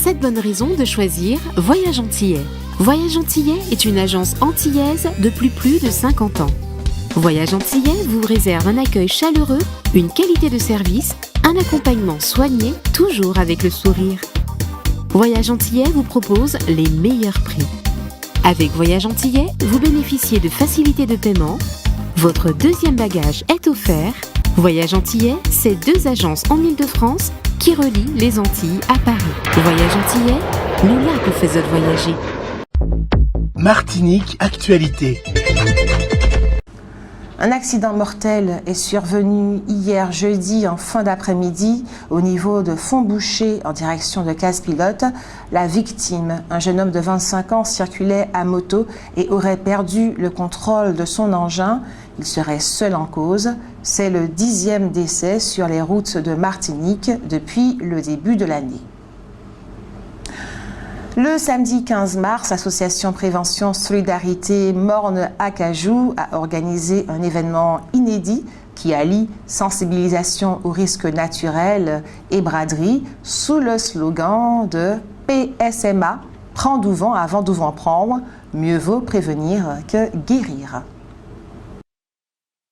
7 bonnes raisons de choisir Voyage Antillais. Voyage Antillais est une agence antillaise depuis plus de 50 ans. Voyage Antillais vous réserve un accueil chaleureux, une qualité de service, un accompagnement soigné, toujours avec le sourire. Voyage Antillais vous propose les meilleurs prix. Avec Voyage Antillais, vous bénéficiez de facilités de paiement. Votre deuxième bagage est offert. Voyage Antillais, c'est 2 agences en Île-de-France qui relient les Antilles à Paris. Voyage Antillais, nous là vous faisons voyager. Martinique Actualité. Un accident mortel est survenu hier jeudi en fin d'après-midi au niveau de Fontboucher en direction de Case-Pilote. La victime, un jeune homme de 25 ans, circulait à moto et aurait perdu le contrôle de son engin. Il serait seul en cause. C'est le 10e décès sur les routes de Martinique depuis le début de l'année. Le samedi 15 mars, l'association Prévention Solidarité Morne-Acajou a organisé un événement inédit qui allie sensibilisation aux risques naturels et braderie sous le slogan de PSMA, prends du vent avant de vous en prendre, mieux vaut prévenir que guérir.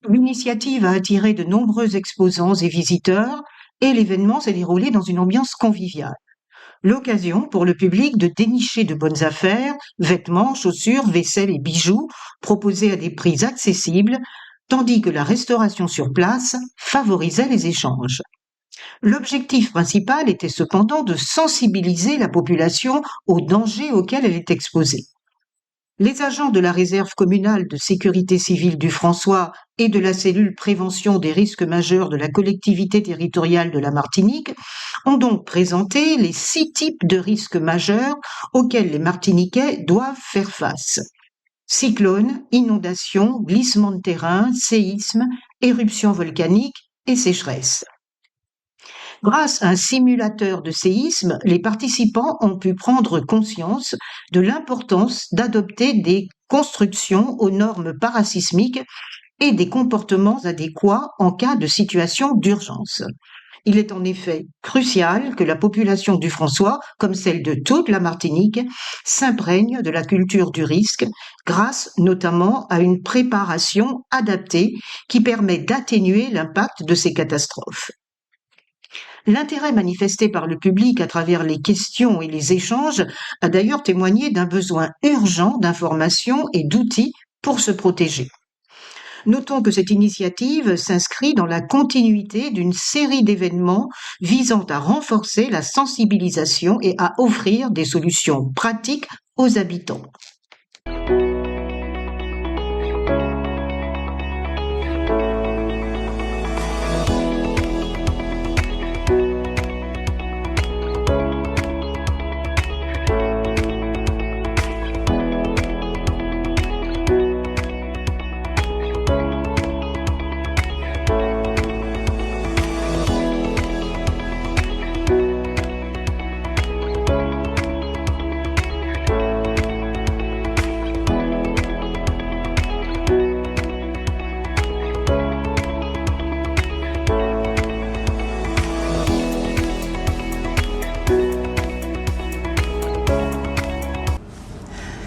L'initiative a attiré de nombreux exposants et visiteurs et l'événement s'est déroulé dans une ambiance conviviale. L'occasion pour le public de dénicher de bonnes affaires, vêtements, chaussures, vaisselle et bijoux proposés à des prix accessibles, tandis que la restauration sur place favorisait les échanges. L'objectif principal était cependant de sensibiliser la population aux dangers auxquels elle est exposée. Les agents de la réserve communale de sécurité civile du François et de la cellule prévention des risques majeurs de la collectivité territoriale de la Martinique ont donc présenté les 6 types de risques majeurs auxquels les Martiniquais doivent faire face. Cyclones, inondations, glissements de terrain, séismes, éruptions volcaniques et sécheresses. Grâce à un simulateur de séisme, les participants ont pu prendre conscience de l'importance d'adopter des constructions aux normes parasismiques et des comportements adéquats en cas de situation d'urgence. Il est en effet crucial que la population du François, comme celle de toute la Martinique, s'imprègne de la culture du risque, grâce notamment à une préparation adaptée qui permet d'atténuer l'impact de ces catastrophes. L'intérêt manifesté par le public à travers les questions et les échanges a d'ailleurs témoigné d'un besoin urgent d'informations et d'outils pour se protéger. Notons que cette initiative s'inscrit dans la continuité d'une série d'événements visant à renforcer la sensibilisation et à offrir des solutions pratiques aux habitants.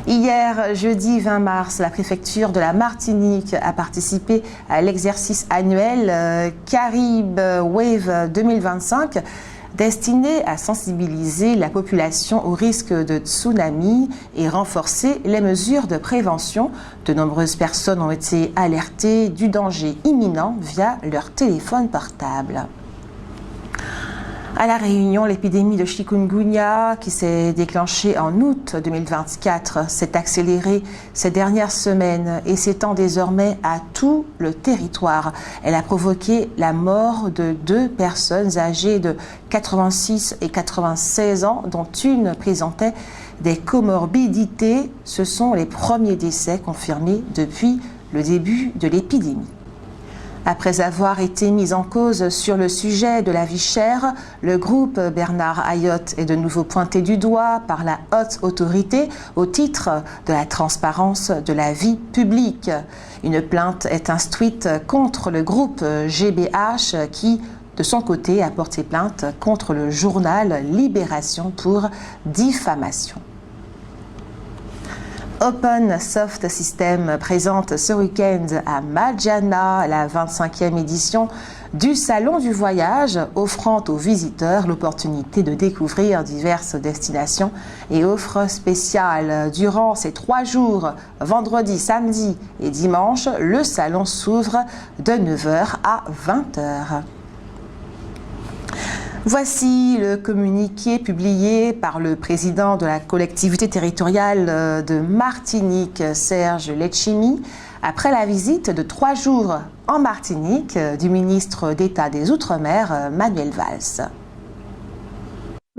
Hier, jeudi 20 mars, la préfecture de la Martinique a participé à l'exercice annuel Caribe Wave 2025 destiné à sensibiliser la population au risque de tsunami et renforcer les mesures de prévention. De nombreuses personnes ont été alertées du danger imminent via leur téléphone portable. À La Réunion, l'épidémie de chikungunya qui s'est déclenchée en août 2024 s'est accélérée ces dernières semaines et s'étend désormais à tout le territoire. Elle a provoqué la mort de 2 personnes âgées de 86 et 96 ans, dont une présentait des comorbidités. Ce sont les premiers décès confirmés depuis le début de l'épidémie. Après avoir été mis en cause sur le sujet de la vie chère, le groupe Bernard Ayotte est de nouveau pointé du doigt par la haute autorité au titre de la transparence de la vie publique. Une plainte est instruite contre le groupe GBH qui de son côté, a porté plainte contre le journal Libération pour diffamation. Open Soft System présente ce week-end à Majana la 25e édition du Salon du Voyage, offrant aux visiteurs l'opportunité de découvrir diverses destinations et offres spéciales. Durant ces 3 jours, vendredi, samedi et dimanche, le salon s'ouvre de 9h à 20h. Voici le communiqué publié par le président de la collectivité territoriale de Martinique, Serge Letchimy, après la visite de 3 jours en Martinique du ministre d'État des Outre-mer, Manuel Valls.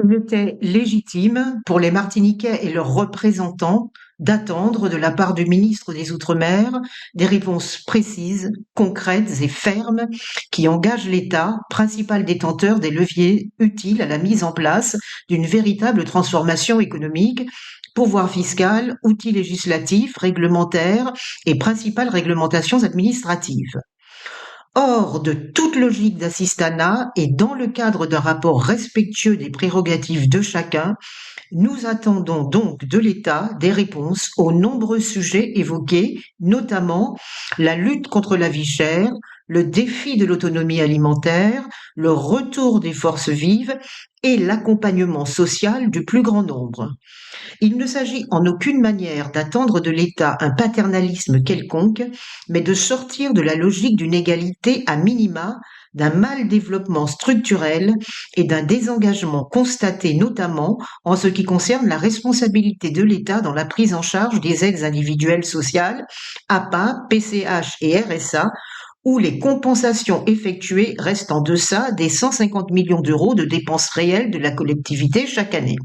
Il était légitime pour les Martiniquais et leurs représentants d'attendre de la part du ministre des Outre-mer des réponses précises, concrètes et fermes qui engagent l'État, principal détenteur des leviers utiles à la mise en place d'une véritable transformation économique, pouvoir fiscal, outils législatifs, réglementaires et principales réglementations administratives. Hors de toute logique d'assistanat et dans le cadre d'un rapport respectueux des prérogatives de chacun, nous attendons donc de l'État des réponses aux nombreux sujets évoqués, notamment la lutte contre la vie chère, le défi de l'autonomie alimentaire, le retour des forces vives et l'accompagnement social du plus grand nombre. Il ne s'agit en aucune manière d'attendre de l'État un paternalisme quelconque, mais de sortir de la logique d'une égalité à minima, d'un mal développement structurel et d'un désengagement constaté notamment en ce qui concerne la responsabilité de l'État dans la prise en charge des aides individuelles sociales, APA, PCH et RSA, où les compensations effectuées restent en deçà des 150 millions d'euros de dépenses réelles de la collectivité chaque année.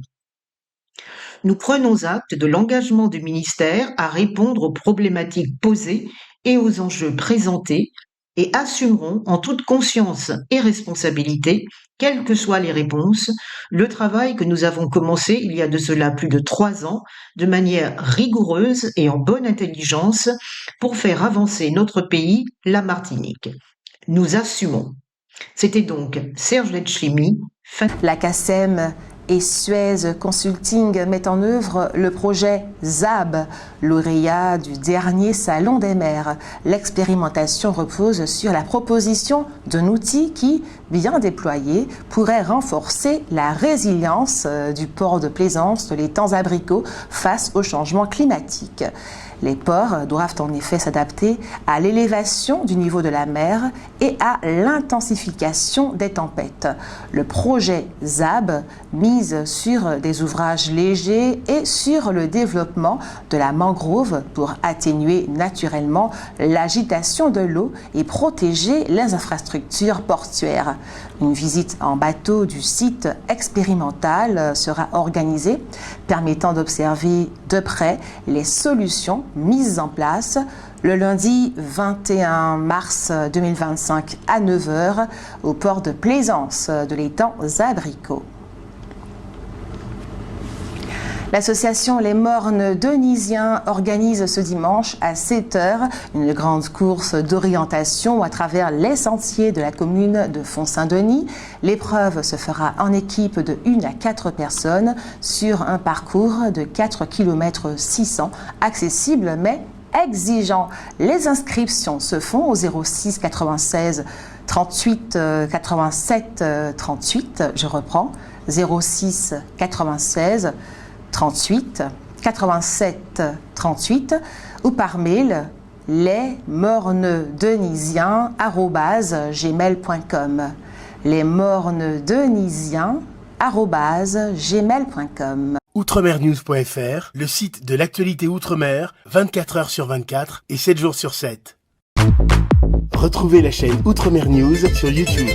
Nous prenons acte de l'engagement du ministère à répondre aux problématiques posées et aux enjeux présentés et assumerons en toute conscience et responsabilité, quelles que soient les réponses, le travail que nous avons commencé il y a de cela plus de 3 ans, de manière rigoureuse et en bonne intelligence, pour faire avancer notre pays, la Martinique. Nous assumons. C'était donc Serge Letchimy. La CACEM et Suez Consulting mettent en œuvre le projet ZAB, lauréat du dernier Salon des maires. L'expérimentation repose sur la proposition d'un outil qui, bien déployé, pourrait renforcer la résilience du port de plaisance de l'étang Abricot face au changement climatique. Les ports doivent en effet s'adapter à l'élévation du niveau de la mer et à l'intensification des tempêtes. Le projet ZAB mise sur des ouvrages légers et sur le développement de la mangrove pour atténuer naturellement l'agitation de l'eau et protéger les infrastructures portuaires. Une visite en bateau du site expérimental sera organisée, permettant d'observer de près les solutions mises en place le lundi 21 mars 2025 à 9h au port de plaisance de l'étang Abricot. L'association Les Mornes Denisiens organise ce dimanche à 7h une grande course d'orientation à travers les sentiers de la commune de Font-Saint-Denis. L'épreuve se fera en équipe de 1 à 4 personnes sur un parcours de 4 km 600, accessible mais exigeant. Les inscriptions se font au 06 96 38 87 38. Je reprends, 06 96 38 87 38 ou par mail lesmornedenisiens@gmail.com lesmornedenisiens@gmail.com. Outremernews.fr, le site de l'actualité Outre-mer, 24 heures sur 24 et 7 jours sur 7. Retrouvez la chaîne Outremer News sur YouTube.